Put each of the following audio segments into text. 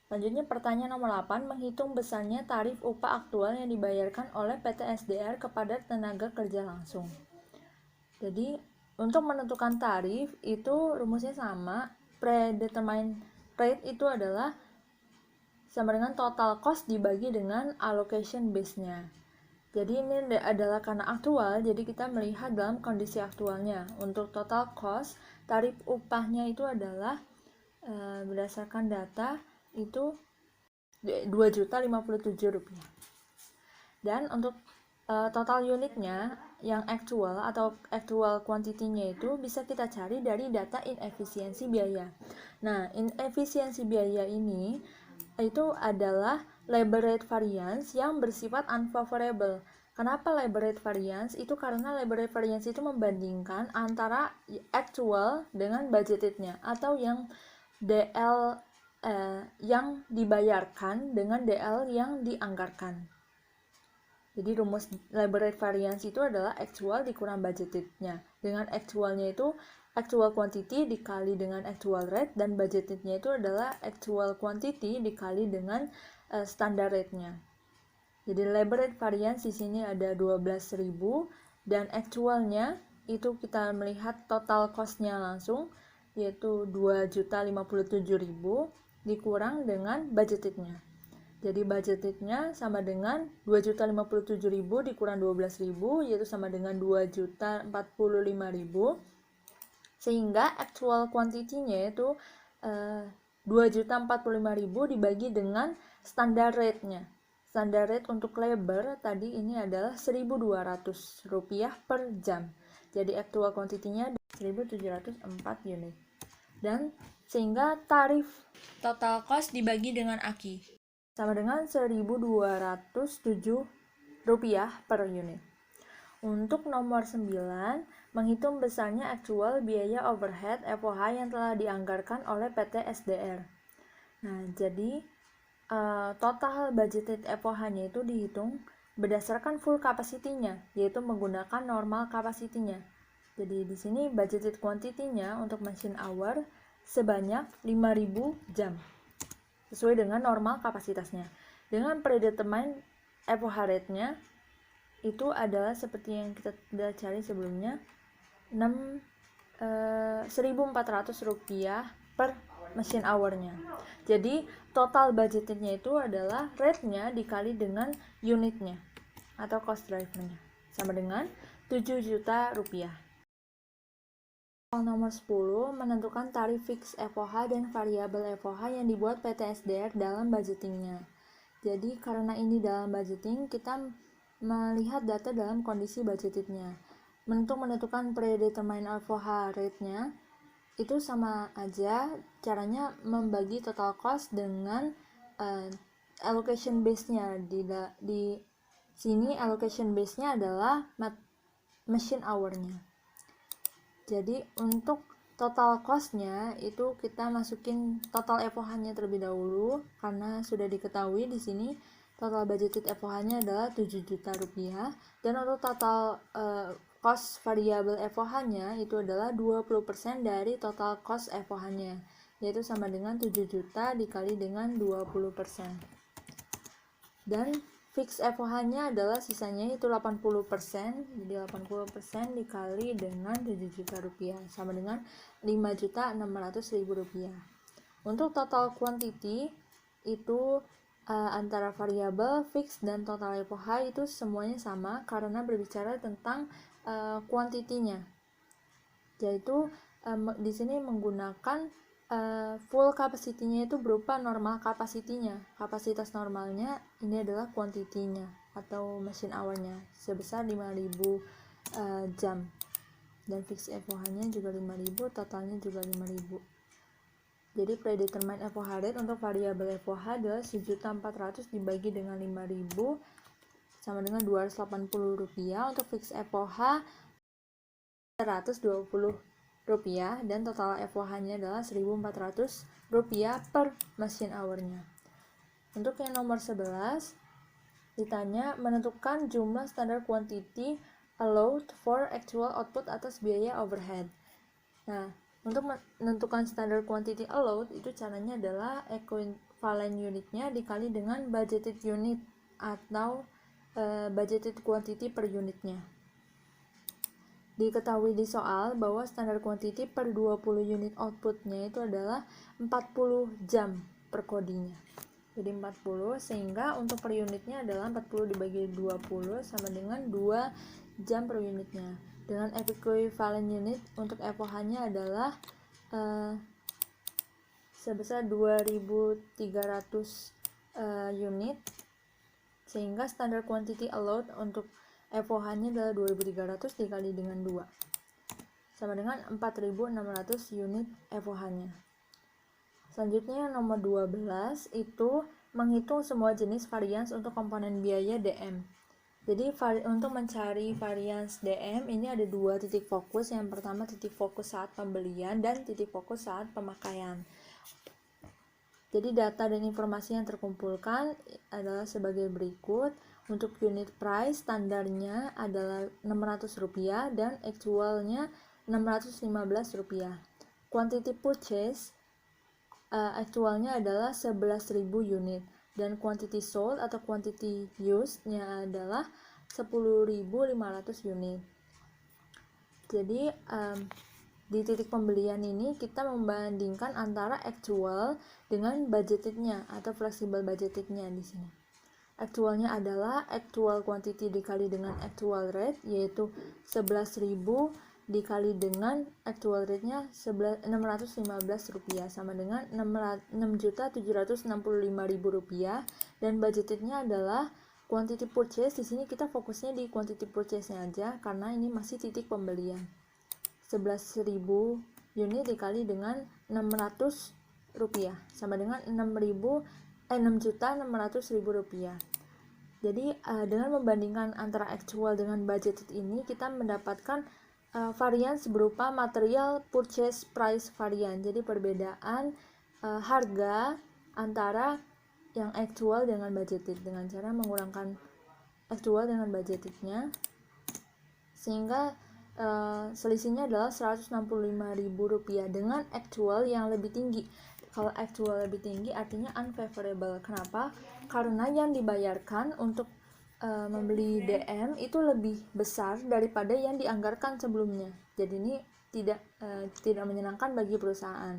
Selanjutnya pertanyaan nomor 8, menghitung besarnya tarif upah aktual yang dibayarkan oleh PT SDR kepada tenaga kerja langsung. Jadi, untuk menentukan tarif itu rumusnya sama, predetermined rate itu adalah sama dengan total cost dibagi dengan allocation base-nya. Jadi ini adalah karena aktual, jadi kita melihat dalam kondisi aktualnya. Untuk total cost, tarif upahnya itu adalah berdasarkan data itu Rp2.057.000. Dan untuk total unitnya yang actual atau actual quantity-nya itu bisa kita cari dari data inefisiensi biaya. Nah, inefisiensi biaya ini itu adalah labor rate variance yang bersifat unfavorable. Kenapa labor rate variance? Itu karena labor rate variance itu membandingkan antara actual dengan budgetednya atau yang DL yang dibayarkan dengan DL yang dianggarkan. Jadi rumus labor rate variance itu adalah actual dikurang budgetednya. Dengan actualnya itu actual quantity dikali dengan actual rate, dan budgetednya itu adalah actual quantity dikali dengan standard rate-nya. Jadi labor rate variance di sini ada 12.000 dan actualnya itu kita melihat total cost-nya langsung yaitu 2.057.000 dikurang dengan budgetednya. Jadi budgetednya sama dengan 2.057.000 dikurang 12.000 yaitu sama dengan 2.045.000, sehingga actual quantity-nya itu 2.045.000 dibagi dengan standar rate-nya. Standar rate untuk labor tadi ini adalah Rp1.200 per jam. Jadi actual quantity-nya 1.704 unit. Dan sehingga tarif total cost dibagi dengan AKI sama dengan Rp1.207 per unit. Untuk nomor 9, menghitung besarnya aktual biaya overhead FOH yang telah dianggarkan oleh PT SDR. Nah, jadi total budgeted FOH-nya itu dihitung berdasarkan full capacity-nya, yaitu menggunakan normal capacity-nya. Jadi di sini budgeted quantity-nya untuk machine hour sebanyak 5.000 jam, sesuai dengan normal kapasitasnya. Dengan predetermined FOH rate-nya itu adalah seperti yang kita sudah cari sebelumnya, Rp1.400 per machine hour-nya. Jadi total budgetnya itu adalah rate-nya dikali dengan unitnya atau cost driver-nya, sama dengan Rp7 juta. Nomor 10, menentukan tarif fix FOH dan variabel FOH yang dibuat PT SDR dalam budgetingnya. Jadi karena ini dalam budgeting, kita melihat data dalam kondisi budgetednya. Untuk menentukan predetermined FOH rate-nya, itu sama aja caranya membagi total cost dengan allocation base-nya. Di sini allocation base-nya adalah machine hour-nya. Jadi untuk total cost-nya itu kita masukin total FOH-nya terlebih dahulu, karena sudah diketahui di sini total budgeted FOH-nya adalah Rp7 juta, dan untuk total cost variabel FOH-nya itu adalah 20% dari total cost FOH-nya, yaitu sama dengan 7 juta dikali dengan 20%. Dan fix FOH-nya adalah sisanya itu 80%, jadi 80% dikali dengan Rp7 juta, sama dengan Rp5.600.000. Untuk total quantity itu antara variabel, fix, dan total FOH itu semuanya sama karena berbicara tentang quantity-nya. Yaitu di sini menggunakan full capacity-nya itu berupa normal capacity-nya. Kapasitas normalnya ini adalah quantity-nya atau machine hour-nya sebesar 5.000 jam. Dan fix FOH-nya juga 5.000, totalnya juga 5.000. Jadi predetermined FOH rate untuk variabel FOH adalah Rp1.400.000 dibagi dengan 5.000 sama dengan Rp280. Untuk fix FOH Rp120, dan total FOH-nya adalah Rp1.400 per machine hour-nya. Untuk yang nomor 11, ditanya menentukan jumlah standar quantity allowed for actual output atas biaya overhead. Nah, untuk menentukan standar quantity allowed itu caranya adalah valen unitnya dikali dengan budgeted unit atau budgeted quantity per unitnya. Diketahui di soal bahwa standar quantity per 20 unit outputnya itu adalah 40 jam per kodinya. Jadi 40, sehingga untuk per unitnya adalah 40 dibagi 20 sama dengan 2 jam per unitnya. Dengan equivalent unit untuk FOH-nya adalah sebesar 2300 unit, sehingga standar quantity allowed untuk FOH-nya adalah 2300 dikali dengan 2 sama dengan 4600 unit FOH-nya. Selanjutnya nomor 12 itu menghitung semua jenis varians untuk komponen biaya DM. Jadi untuk mencari varians DM ini ada 2 titik fokus. Yang pertama titik fokus saat pembelian dan titik fokus saat pemakaian. Jadi data dan informasi yang terkumpulkan adalah sebagai berikut. Untuk unit price standarnya adalah Rp600 dan actualnya Rp615. Quantity purchase actualnya adalah 11.000 unit dan quantity sold atau quantity used-nya adalah 10.500 unit. Jadi di titik pembelian ini kita membandingkan antara actual dengan budgetednya atau flexible budgetednya di sini. Actualnya adalah actual quantity dikali dengan actual rate, yaitu 11.000 dikali dengan actual rate-nya Rp615 sama dengan Rp6.765.000, dan budgetednya adalah quantity purchase. Di sini kita fokusnya di quantity purchase-nya aja karena ini masih titik pembelian. 11.000 unit dikali dengan Rp600 sama dengan Rp6.600.000. Jadi dengan membandingkan antara actual dengan budgeted ini, kita mendapatkan varians berupa material purchase price varian. Jadi perbedaan harga antara yang actual dengan budgeted dengan cara mengurangkan actual dengan budgetednya, sehingga selisihnya adalah Rp165.000 dengan actual yang lebih tinggi. Kalau actual lebih tinggi artinya unfavorable. Kenapa? Karena yang dibayarkan untuk membeli DM itu lebih besar daripada yang dianggarkan sebelumnya. Jadi ini tidak menyenangkan bagi perusahaan.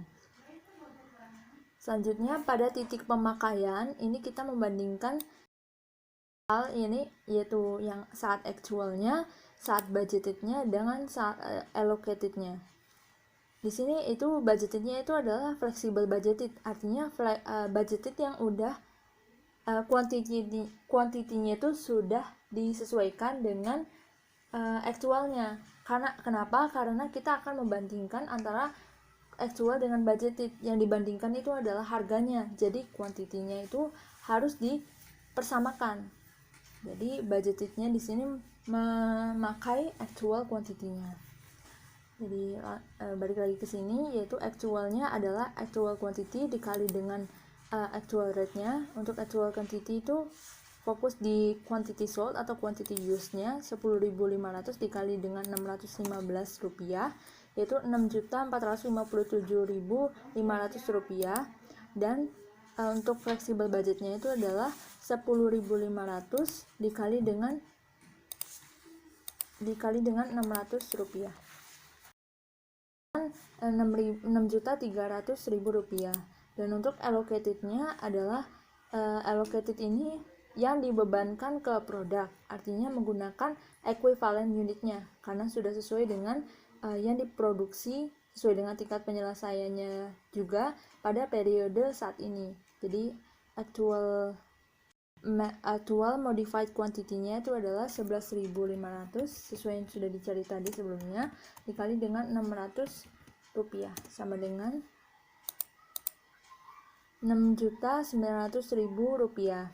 Selanjutnya pada titik pemakaian ini kita membandingkan hal ini, yaitu yang saat actualnya, saat budgetednya dengan saat allocatednya. Di sini itu budgetednya itu adalah flexible budgeted, artinya budgeted yang udah kuantitinya itu sudah disesuaikan dengan actualnya. Kenapa? Karena kita akan membandingkan antara actual dengan budgeted. Yang dibandingkan itu adalah harganya. Jadi kuantitinya itu harus dipersamakan. Jadi budgetednya di sini memakai actual kuantitinya. Jadi balik lagi ke sini, yaitu actualnya adalah actual quantity dikali dengan actual rate-nya. Untuk actual quantity itu fokus di quantity sold atau quantity used-nya 10.500 dikali dengan Rp615, yaitu Rp6.457.500, dan untuk flexible budgetnya itu adalah 10.500 dikali dengan Rp600. Rp6.300.000. Dan untuk allocatednya adalah allocated ini yang dibebankan ke produk, artinya menggunakan equivalent unitnya karena sudah sesuai dengan yang diproduksi, sesuai dengan tingkat penyelesaiannya juga pada periode saat ini. Jadi actual modified quantity-nya itu adalah 11.500 sesuai yang sudah dicari tadi sebelumnya, dikali dengan Rp600 sama dengan Rp6.900.000.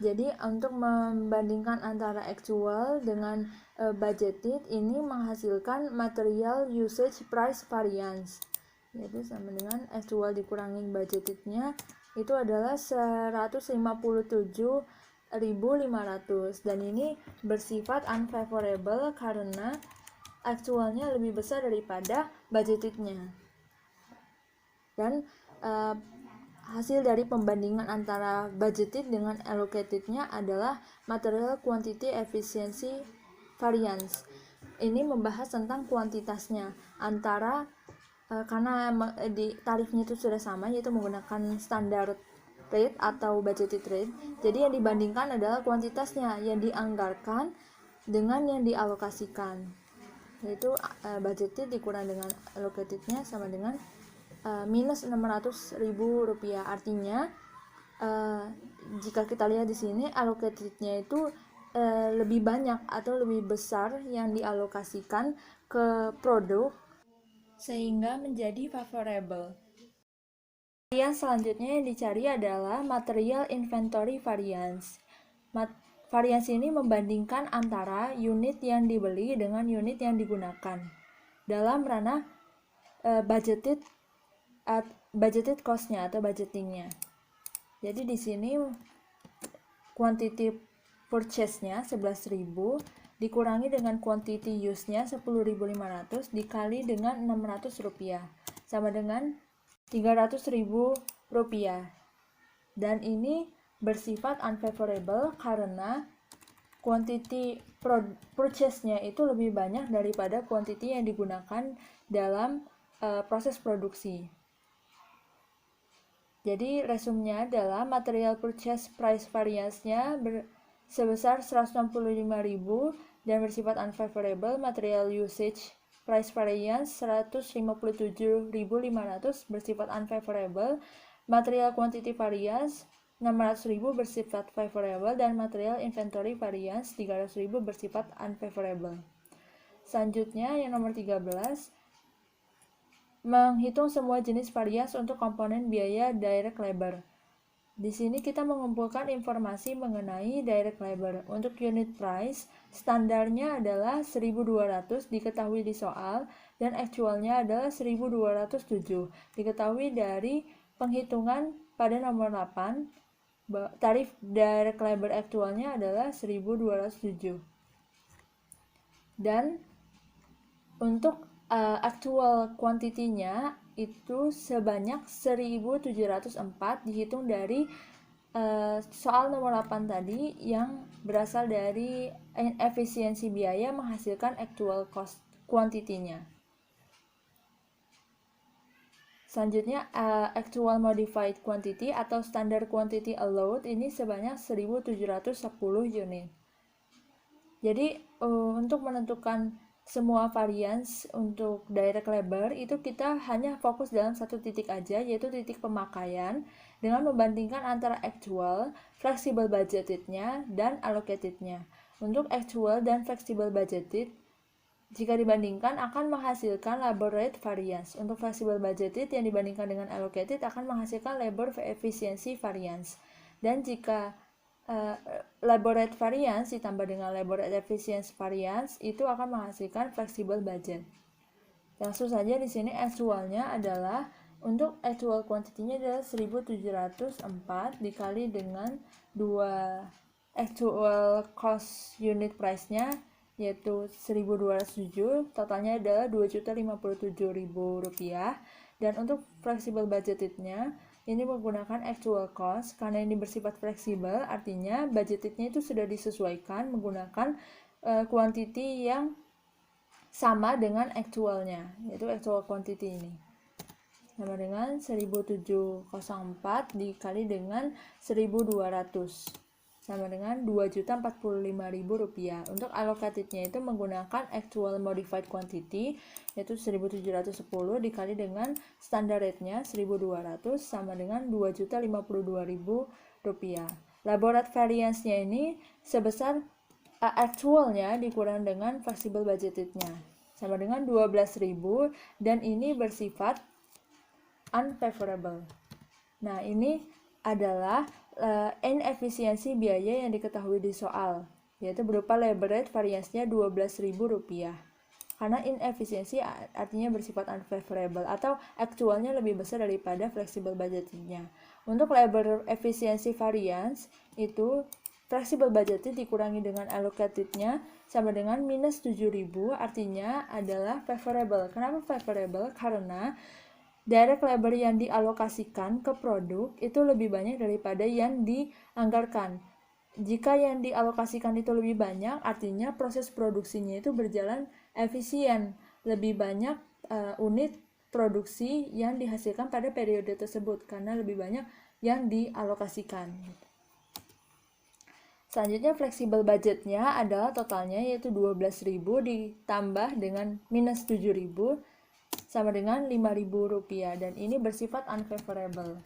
Jadi untuk membandingkan antara actual dengan budgeted ini menghasilkan material usage price variance, yaitu sama dengan actual dikurangi budgetednya itu adalah 157.500, dan ini bersifat unfavorable karena actualnya lebih besar daripada budgetednya. Dan hasil dari pembandingan antara budgeted dengan allocatednya adalah material quantity efficiency variance. Ini membahas tentang kuantitasnya antara karena di tarifnya itu sudah sama, yaitu menggunakan standar rate atau budgeted rate. Jadi yang dibandingkan adalah kuantitasnya yang dianggarkan dengan yang dialokasikan, yaitu budgeted dikurang dengan allocatednya sama dengan minus Rp600.000. Artinya jika kita lihat di sini allocatednya itu lebih banyak atau lebih besar yang dialokasikan ke produk sehingga menjadi favorable. Varians selanjutnya yang dicari adalah material inventory variance. Varians ini membandingkan antara unit yang dibeli dengan unit yang digunakan dalam ranah budgeted cost-nya atau budgetingnya. Jadi di sini quantity purchase-nya 11.000 dikurangi dengan quantity use-nya 10.500 dikali dengan Rp600 sama dengan Rp300.000. Dan ini bersifat unfavorable karena quantity purchase-nya itu lebih banyak daripada quantity yang digunakan dalam proses produksi. Jadi resumnya adalah material purchase price variance-nya sebesar 165.000 dan bersifat unfavorable. Material usage price variance 157.500 bersifat unfavorable. Material quantity variance 600.000 bersifat favorable dan material inventory variance 300.000 bersifat unfavorable. Selanjutnya yang nomor 13, menghitung semua jenis varians untuk komponen biaya direct labor. Di sini kita mengumpulkan informasi mengenai direct labor. Untuk unit price, standarnya adalah 1.200 diketahui di soal dan aktualnya adalah 1.207. Diketahui dari penghitungan pada nomor 8, tarif direct labor aktualnya adalah 1.207. Dan untuk actual quantity-nya itu sebanyak 1.704 dihitung dari soal nomor 8 tadi yang berasal dari efisiensi biaya menghasilkan actual cost quantity-nya. Selanjutnya actual modified quantity atau standard quantity allowed ini sebanyak 1.710 unit. Jadi untuk menentukan semua varians untuk direct labor itu kita hanya fokus dalam satu titik aja, yaitu titik pemakaian dengan membandingkan antara actual, flexible budgeted-nya, dan allocated-nya. Untuk actual dan flexible budgeted, jika dibandingkan akan menghasilkan labor rate variance. Untuk flexible budgeted yang dibandingkan dengan allocated akan menghasilkan labor efficiency variance. Dan jika labor rate variance ditambah dengan labor rate efficiency variance itu akan menghasilkan flexible budget. Langsung saja di sini actualnya adalah untuk actual quantity-nya adalah 1.704 dikali dengan 2 actual cost unit price-nya yaitu 1.207, totalnya adalah Rp2.057.000. Dan untuk flexible budgeted-nya ini menggunakan actual cost karena ini bersifat fleksibel, artinya budgetednya itu sudah disesuaikan menggunakan quantity yang sama dengan actualnya, yaitu actual quantity ini sama dengan 1.704 dikali dengan 1.200 sama dengan Rp2.045.000. Untuk allocatednya itu menggunakan actual modified quantity yaitu 1.710 dikali dengan standard rate-nya 1.200 sama dengan Rp2.052.000. Labor rate variance-nya ini sebesar actualnya dikurang dengan flexible budgeted-nya sama dengan 12.000 dan ini bersifat unfavorable. Nah, ini adalah inefisiensi biaya yang diketahui di soal, yaitu berupa labor rate variance-nya Rp12.000. Karena inefisiensi artinya bersifat unfavorable atau aktualnya lebih besar daripada flexible budgeting-nya. Untuk labor efficiency variance itu flexible budgeting dikurangi dengan allocated-nya sama dengan minus 7.000, artinya adalah favorable. Kenapa favorable? Karena direct labor yang dialokasikan ke produk itu lebih banyak daripada yang dianggarkan. Jika yang dialokasikan itu lebih banyak, artinya proses produksinya itu berjalan efisien. Lebih banyak unit produksi yang dihasilkan pada periode tersebut karena lebih banyak yang dialokasikan. Selanjutnya fleksibel budgetnya adalah totalnya yaitu 12.000 ditambah dengan minus 7.000 sama dengan Rp5.000 dan ini bersifat unfavorable.